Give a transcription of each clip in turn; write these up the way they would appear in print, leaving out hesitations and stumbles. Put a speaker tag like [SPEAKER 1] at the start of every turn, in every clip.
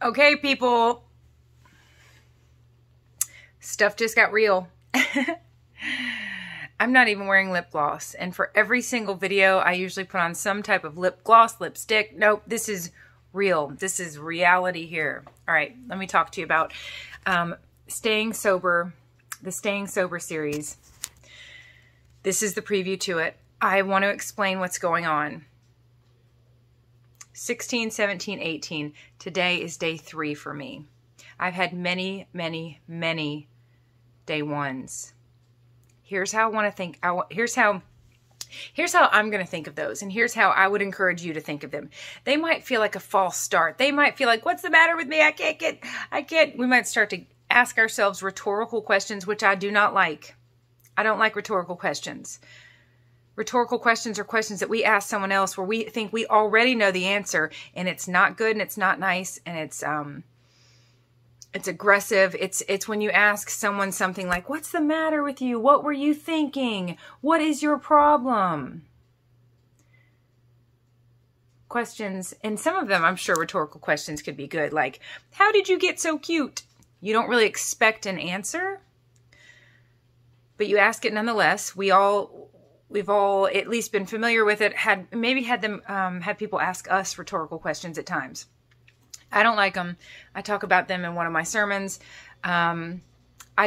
[SPEAKER 1] Okay, people. Stuff just got real. I'm not even wearing lip gloss. And for every single video, I usually put on some type of lip gloss, lipstick. Nope, this is real. This is reality here. All right, let me talk to you about staying sober, the Staying Sober series. This is the preview to it. I want to explain what's going on. 16, 17, 18. Today is day 3 for me. I've had many, many, many day ones. Here's how I want to think. Here's how I'm going to think of those. And here's how I would encourage you to think of them. They might feel like a false start. They might feel like, what's the matter with me? I can't. We might start to ask ourselves rhetorical questions, which I do not like. I don't like rhetorical questions. Rhetorical questions are questions that we ask someone else where we think we already know the answer, and it's not good and it's not nice, and it's aggressive. It's when you ask someone something like, what's the matter with you? What were you thinking? What is your problem? Questions, and some of them, I'm sure rhetorical questions could be good, like, how did you get so cute? You don't really expect an answer, but you ask it nonetheless. We've all at least been familiar with it, had people ask us rhetorical questions at times. I don't like them. I talk about them in one of my sermons. I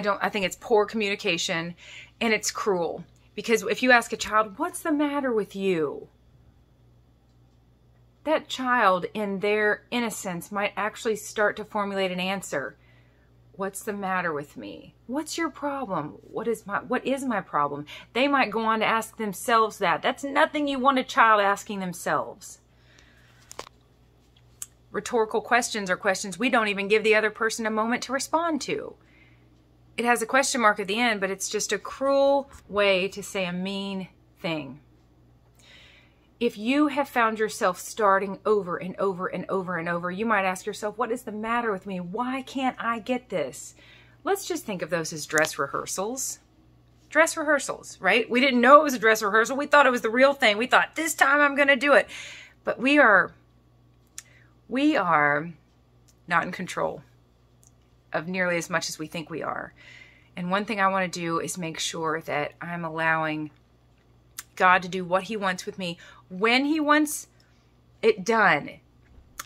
[SPEAKER 1] think it's poor communication, and it's cruel, because if you ask a child, what's the matter with you? That child in their innocence might actually start to formulate an answer. What's the matter with me? What's your problem? What is my problem? They might go on to ask themselves that. That's nothing you want a child asking themselves. Rhetorical questions are questions we don't even give the other person a moment to respond to. It has a question mark at the end, but it's just a cruel way to say a mean thing. If you have found yourself starting over and over and over and over, you might ask yourself, what is the matter with me? Why can't I get this? Let's just think of those as dress rehearsals. Dress rehearsals, right? We didn't know it was a dress rehearsal. We thought it was the real thing. We thought, this time I'm going to do it. But we are not in control of nearly as much as we think we are. And one thing I want to do is make sure that I'm allowing God to do what he wants with me when he wants it done.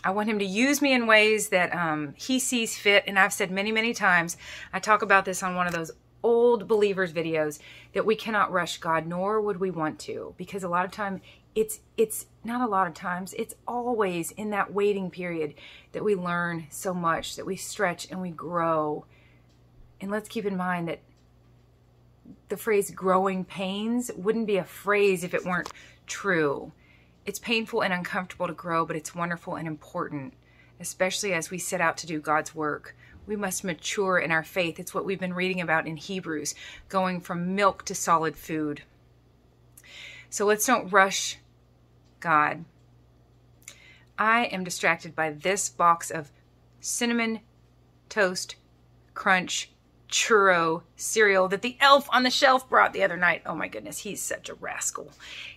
[SPEAKER 1] I want him to use me in ways that he sees fit. And I've said many, many times, I talk about this on one of those old believers videos, that we cannot rush God, nor would we want to, because a lot of time it's not a lot of times, it's always in that waiting period that we learn so much, that we stretch and we grow. And let's keep in mind that the phrase growing pains wouldn't be a phrase if it weren't true. It's painful and uncomfortable to grow, but it's wonderful and important, especially as we set out to do God's work. We must mature in our faith. It's what we've been reading about in Hebrews, going from milk to solid food. So let's don't rush God. I am distracted by this box of Cinnamon Toast Crunch churro cereal that the elf on the shelf brought the other night. Oh my goodness, he's such a rascal.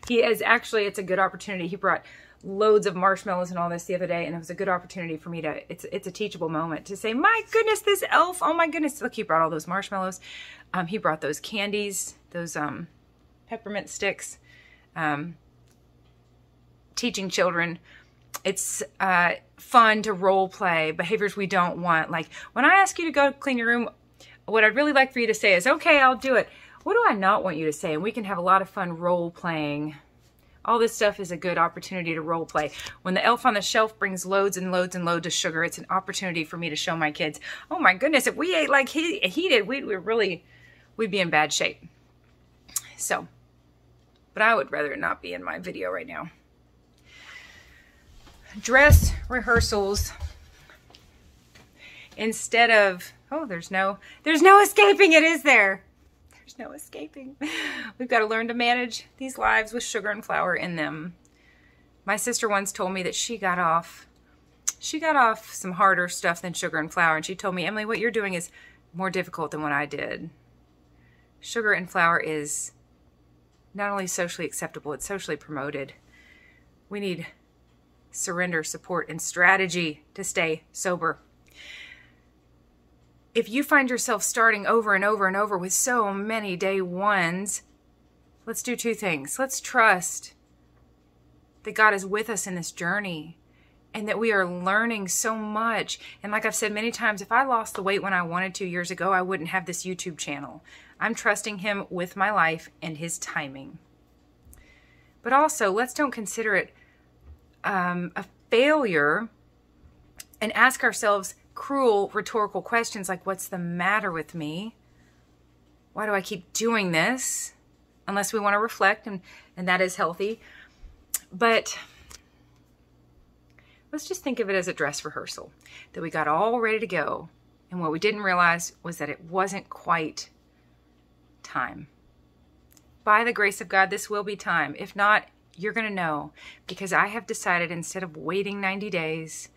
[SPEAKER 1] He is actually, it's a good opportunity. He brought loads of marshmallows and all this the other day, and it was a good opportunity for me to, it's a teachable moment to say, my goodness, this elf, oh my goodness, look, he brought all those marshmallows. He brought those candies, those peppermint sticks, teaching children. It's fun to role play behaviors we don't want. Like when I ask you to go clean your room, what I'd really like for you to say is, okay, I'll do it. What do I not want you to say? And we can have a lot of fun role playing. All this stuff is a good opportunity to role play. When the elf on the shelf brings loads and loads and loads of sugar, it's an opportunity for me to show my kids, oh my goodness, if we ate like he did, we'd be in bad shape. So, but I would rather not be in my video right now. Dress rehearsals, instead of, oh, there's no escaping it, is there? There's no escaping. We've got to learn to manage these lives with sugar and flour in them. My sister once told me that she got off some harder stuff than sugar and flour, and she told me, Emily, what you're doing is more difficult than what I did. Sugar and flour is not only socially acceptable, it's socially promoted. We need surrender, support, and strategy to stay sober. If you find yourself starting over and over and over with so many day ones, let's do two things. Let's trust that God is with us in this journey and that we are learning so much. And like I've said many times, if I lost the weight when I wanted to years ago, I wouldn't have this YouTube channel. I'm trusting Him with my life and His timing. But also, let's don't consider it a failure and ask ourselves cruel rhetorical questions like, what's the matter with me? Why do I keep doing this? Unless we want to reflect, and that is healthy. But let's just think of it as a dress rehearsal, that we got all ready to go. And what we didn't realize was that it wasn't quite time. By the grace of God, this will be time. If not, you're going to know, because I have decided, instead of waiting 90 days,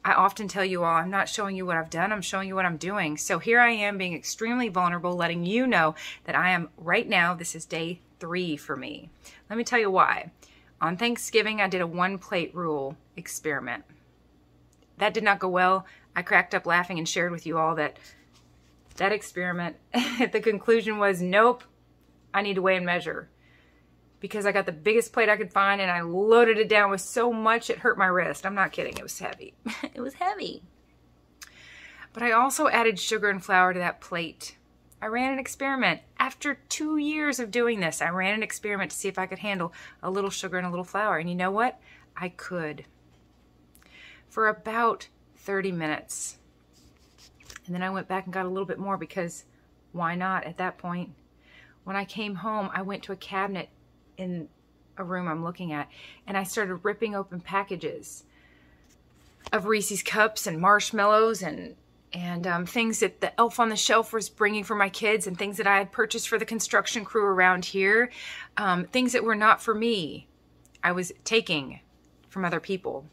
[SPEAKER 1] I often tell you all, I'm not showing you what I've done, I'm showing you what I'm doing. So here I am being extremely vulnerable, letting you know that I am right now, this is day 3 for me. Let me tell you why. On Thanksgiving, I did a 1-plate rule experiment. That did not go well. I cracked up laughing and shared with you all that experiment, the conclusion was, nope, I need to weigh and measure. Because I got the biggest plate I could find and I loaded it down with so much it hurt my wrist. I'm not kidding. It was heavy. It was heavy. But I also added sugar and flour to that plate. I ran an experiment. After 2 years of doing this, I ran an experiment to see if I could handle a little sugar and a little flour. And you know what? I could. For about 30 minutes. And then I went back and got a little bit more, because why not at that point? When I came home, I went to a cabinet in a room I'm looking at, and I started ripping open packages of Reese's Cups and marshmallows and things that the elf on the shelf was bringing for my kids, and things that I had purchased for the construction crew around here, things that were not for me. I was taking from other people.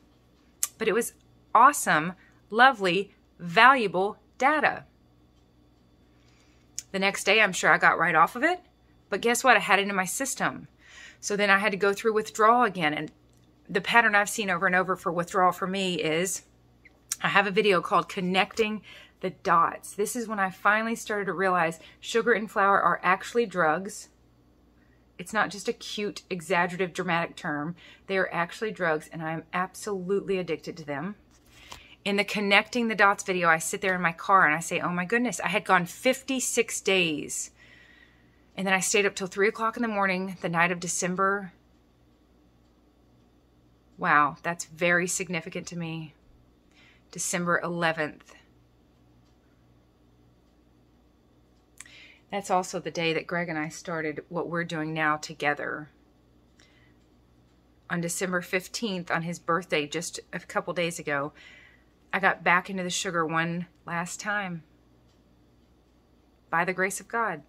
[SPEAKER 1] But it was awesome, lovely, valuable data. The next day, I'm sure I got right off of it, but guess what? I had it in my system. So then I had to go through withdrawal again. And the pattern I've seen over and over for withdrawal for me is, I have a video called Connecting the Dots. This is when I finally started to realize sugar and flour are actually drugs. It's not just a cute, exaggerative, dramatic term. They are actually drugs, and I am absolutely addicted to them. In the Connecting the Dots video, I sit there in my car and I say, oh my goodness, I had gone 56 days. And then I stayed up till 3 o'clock in the morning, the night of December. Wow, that's very significant to me. December 11th. That's also the day that Greg and I started what we're doing now together. On December 15th, on his birthday, just a couple days ago, I got back into the sugar one last time. By the grace of God.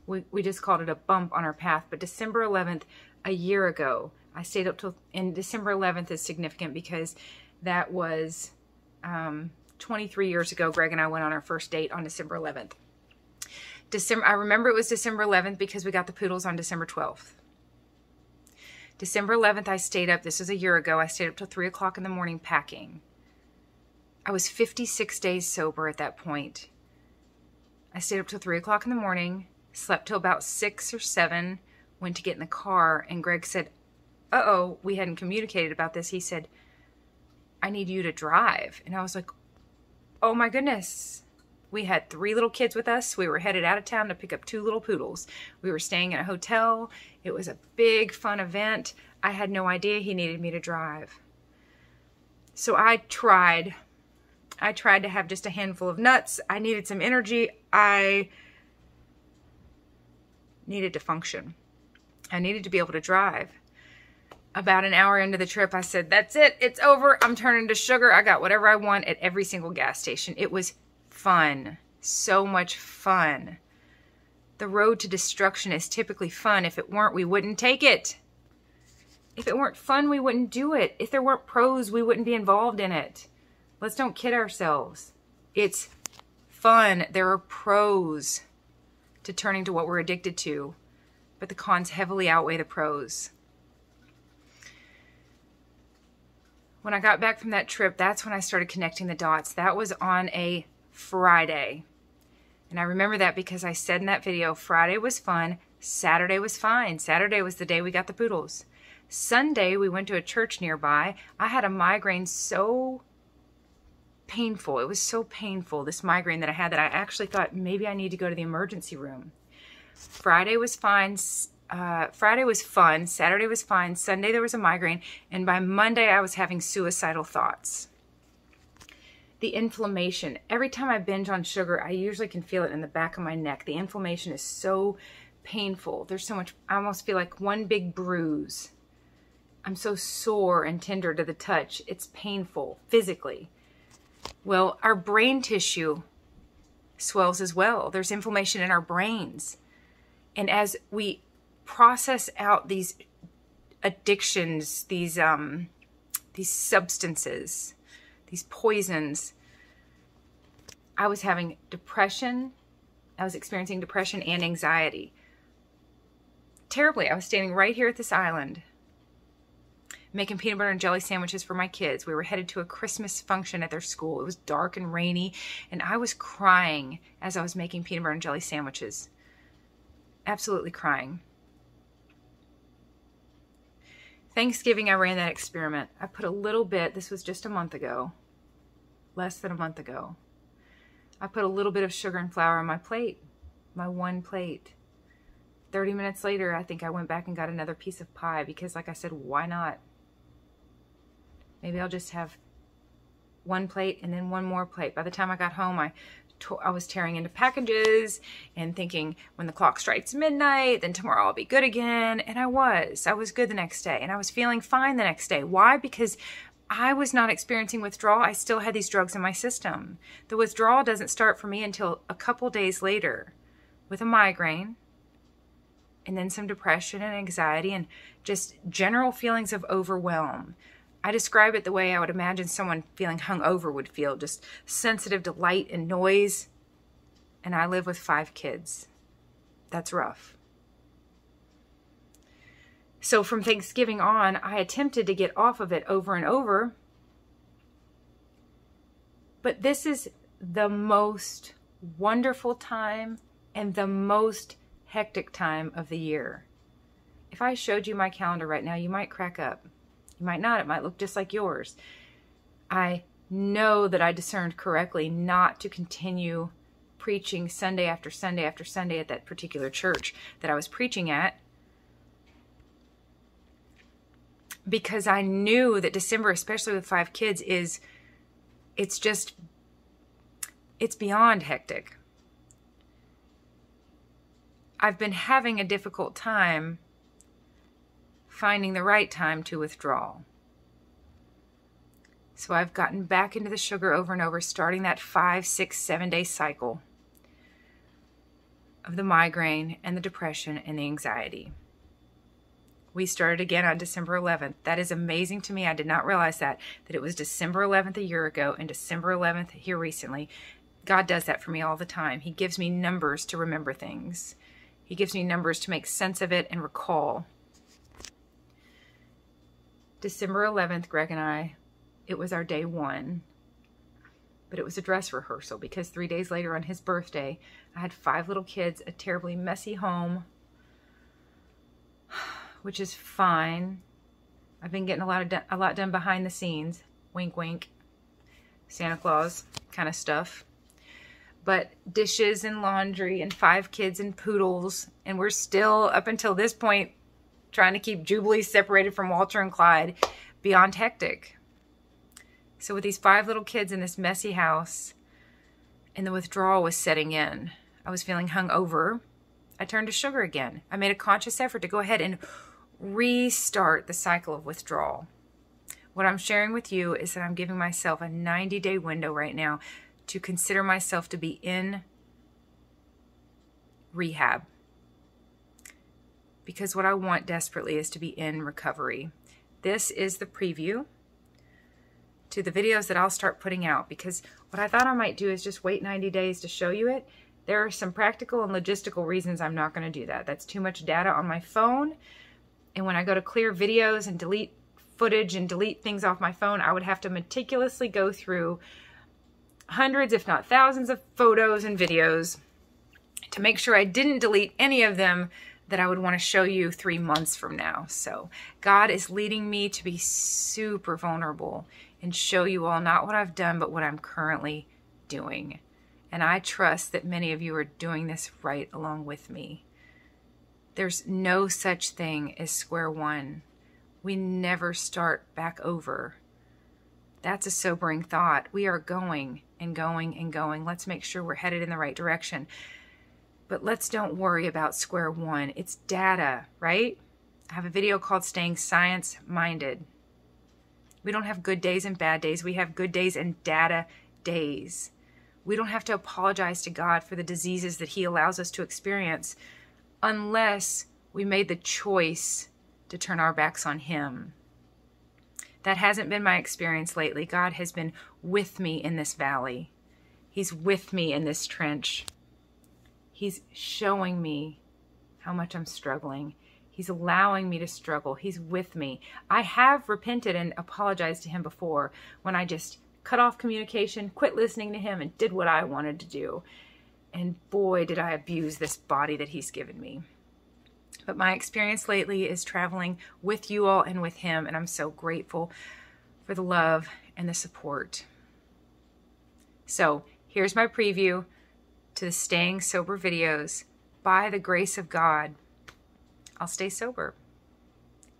[SPEAKER 1] We just called it a bump on our path. But December 11th, a year ago, I stayed up till, and December 11th is significant because that was 23 years ago. Greg and I went on our first date on December 11th. I remember it was December 11th because we got the poodles on December 12th. December 11th, I stayed up. This was a year ago. I stayed up till 3 o'clock in the morning packing. I was 56 days sober at that point. I stayed up till 3 o'clock in the morning, slept till about 6 or 7, went to get in the car, and Greg said, uh-oh, we hadn't communicated about this. He said, I need you to drive. And I was like, oh my goodness. We had 3 little kids with us. We were headed out of town to pick up 2 little poodles. We were staying in a hotel. It was a big, fun event. I had no idea he needed me to drive. So I tried to have just a handful of nuts. I needed some energy. I needed to function. I needed to be able to drive. About an hour into the trip, I said, that's it. It's over. I'm turning to sugar. I got whatever I want at every single gas station. It was fun. So much fun. The road to destruction is typically fun. If it weren't, we wouldn't take it. If it weren't fun, we wouldn't do it. If there weren't pros, we wouldn't be involved in it. Let's don't kid ourselves. It's fun. There are pros to turning to what we're addicted to, but the cons heavily outweigh the pros. When I got back from that trip, that's when I started connecting the dots. That was on a Friday. And I remember that because I said in that video, Friday was fun, Saturday was fine. Saturday was the day we got the poodles. Sunday, we went to a church nearby. I had a migraine so painful. It was so painful, this migraine that I had, that I actually thought maybe I need to go to the emergency room. Friday was fine. Friday was fun. Saturday was fine. Sunday there was a migraine. And by Monday I was having suicidal thoughts. The inflammation. Every time I binge on sugar, I usually can feel it in the back of my neck. The inflammation is so painful. There's so much, I almost feel like one big bruise. I'm so sore and tender to the touch. It's painful physically. Well, our brain tissue swells as well. There's inflammation in our brains. And as we process out these addictions, these substances, these poisons, I was having depression. I was experiencing depression and anxiety. Terribly. I was standing right here at this island making peanut butter and jelly sandwiches for my kids. We were headed to a Christmas function at their school. It was dark and rainy, and I was crying as I was making peanut butter and jelly sandwiches. Absolutely crying. Thanksgiving, I ran that experiment. I put a little bit, this was just a month ago, less than a month ago. I put a little bit of sugar and flour on my plate, my one plate. 30 minutes later, I think I went back and got another piece of pie because, like I said, why not? Maybe I'll just have one plate and then one more plate. By the time I got home, I was tearing into packages and thinking, when the clock strikes midnight, then tomorrow I'll be good again. And I was good the next day, and I was feeling fine the next day. Why? Because I was not experiencing withdrawal. I still had these drugs in my system. The withdrawal doesn't start for me until a couple days later with a migraine, and then some depression and anxiety and just general feelings of overwhelm. I describe it the way I would imagine someone feeling hungover would feel, just sensitive to light and noise. And I live with 5 kids. That's rough. So from Thanksgiving on, I attempted to get off of it over and over. But this is the most wonderful time and the most hectic time of the year. If I showed you my calendar right now, you might crack up. You might not. It might look just like yours. I know that I discerned correctly not to continue preaching Sunday after Sunday after Sunday at that particular church that I was preaching at, because I knew that December, especially with 5 kids, it's beyond hectic. I've been having a difficult time finding the right time to withdraw. So I've gotten back into the sugar over and over, starting that 5, 6, 7 day cycle of the migraine and the depression and the anxiety. We started again on December 11th. That is amazing to me. I did not realize that it was December 11th a year ago and December 11th here recently. God does that for me all the time. He gives me numbers to remember things. He gives me numbers to make sense of it and recall. December 11th, Greg and I, it was our day 1. But it was a dress rehearsal because 3 days later on his birthday, I had 5 little kids, a terribly messy home, which is fine. I've been getting a lot done behind the scenes. Wink, wink. Santa Claus kind of stuff. But dishes and laundry and 5 kids and poodles. And we're still, up until this point, trying to keep Jubilee separated from Walter and Clyde, beyond hectic. So with these 5 little kids in this messy house, and the withdrawal was setting in, I was feeling hungover, I turned to sugar again. I made a conscious effort to go ahead and restart the cycle of withdrawal. What I'm sharing with you is that I'm giving myself a 90-day window right now to consider myself to be in rehab. Because what I want desperately is to be in recovery. This is the preview to the videos that I'll start putting out, because what I thought I might do is just wait 90 days to show you it. There are some practical and logistical reasons I'm not going to do that. That's too much data on my phone. And when I go to clear videos and delete footage and delete things off my phone, I would have to meticulously go through hundreds, if not thousands, of photos and videos to make sure I didn't delete any of them that I would want to show you 3 months from now. So God is leading me to be super vulnerable and show you all not what I've done, but what I'm currently doing. And I trust that many of you are doing this right along with me. There's no such thing as square one. We never start back over. That's a sobering thought. We are going and going and going. Let's make sure we're headed in the right direction. But let's don't worry about square one. It's data, right? I have a video called Staying Science-Minded. We don't have good days and bad days. We have good days and data days. We don't have to apologize to God for the diseases that He allows us to experience unless we made the choice to turn our backs on Him. That hasn't been my experience lately. God has been with me in this valley. He's with me in this trench. He's showing me how much I'm struggling. He's allowing me to struggle. He's with me. I have repented and apologized to Him before when I just cut off communication, quit listening to Him, and did what I wanted to do. And boy, did I abuse this body that He's given me. But my experience lately is traveling with you all and with Him, and I'm so grateful for the love and the support. So here's my preview to the Staying Sober videos. By the grace of God, I'll stay sober.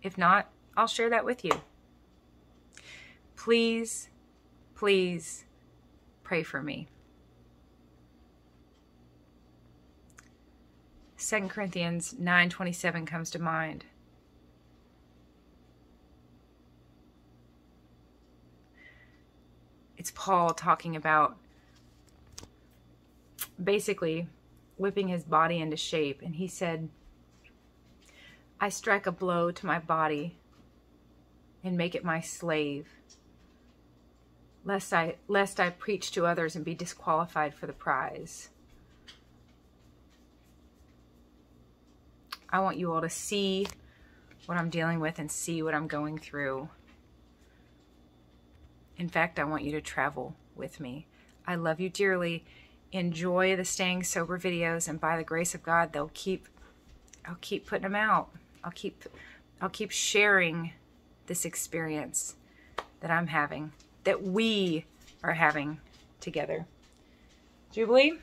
[SPEAKER 1] If not, I'll share that with you. Please, please pray for me. 2 Corinthians 9:27 comes to mind. It's Paul talking about basically whipping his body into shape. And he said, I strike a blow to my body and make it my slave, lest I preach to others and be disqualified for the prize. I want you all to see what I'm dealing with and see what I'm going through. In fact, I want you to travel with me. I love you dearly. Enjoy the Staying Sober videos, and by the grace of God, I'll keep putting them out. I'll keep sharing this experience that I'm having, that we are having together. Jubilee,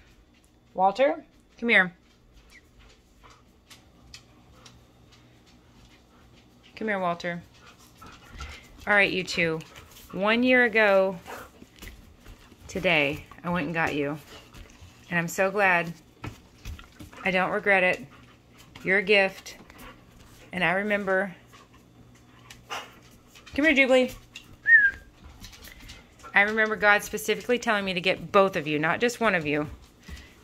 [SPEAKER 1] Walter, come here. Come here, Walter. All right, you two. 1 year ago today, I went and got you. And I'm so glad. I don't regret it. You're a gift. And I remember... Come here, Jubilee. I remember God specifically telling me to get both of you, not just one of you,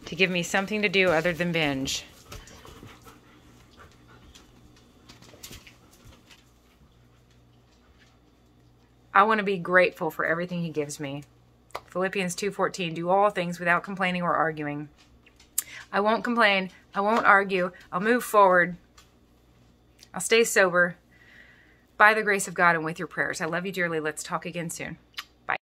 [SPEAKER 1] to give me something to do other than binge. I want to be grateful for everything He gives me. Philippians 2:14, do all things without complaining or arguing. I won't complain. I won't argue. I'll move forward. I'll stay sober by the grace of God and with your prayers. I love you dearly. Let's talk again soon.